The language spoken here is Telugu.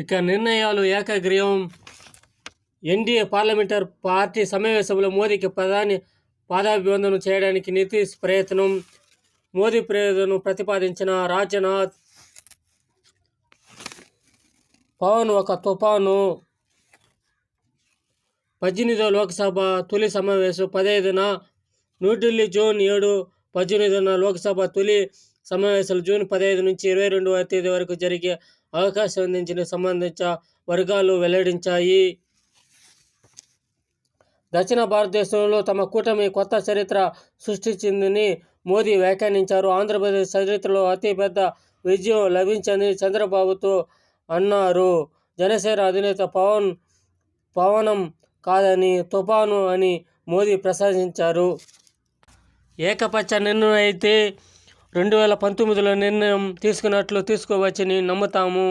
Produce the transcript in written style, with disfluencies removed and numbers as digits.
ఇక నిర్ణయాలు ఏకగ్రీవం. ఎన్డీఏ పార్లమెంటరీ పార్టీ సమావేశంలో మోదీకి ప్రధాని పాదాభివందనం చేయడానికి నితీష్ ప్రయత్నం. మోదీ ప్రేరణను ప్రతిపాదించిన రాజ్నాథ్. పవన్ ఒక తుఫాను. 18వ లోక్సభ తొలి సమావేశం 15న న్యూఢిల్లీ. జూన్ 7, 18న లోక్సభ తొలి సమావేశాలు జూన్ 15 నుంచి 22వ తేదీ వరకు జరిగే అవకాశం ఉందని సంబంధిత వర్గాలు వెల్లడించాయి. దక్షిణ భారతదేశంలో తమ కూటమి కొత్త చరిత్ర సృష్టించిందని మోదీ వ్యాఖ్యానించారు. ఆంధ్రప్రదేశ్ చరిత్రలో అతిపెద్ద విజయం లభించిందని చంద్రబాబుతో అన్నారు. జనసేన అధినేత పవనం కాదని తుఫాను అని మోదీ ప్రశంసించారు. ఏకపక్ష నిర్ణయం అయితే 2019లో నిర్ణయం తీసుకోవచ్చని నమ్ముతాము.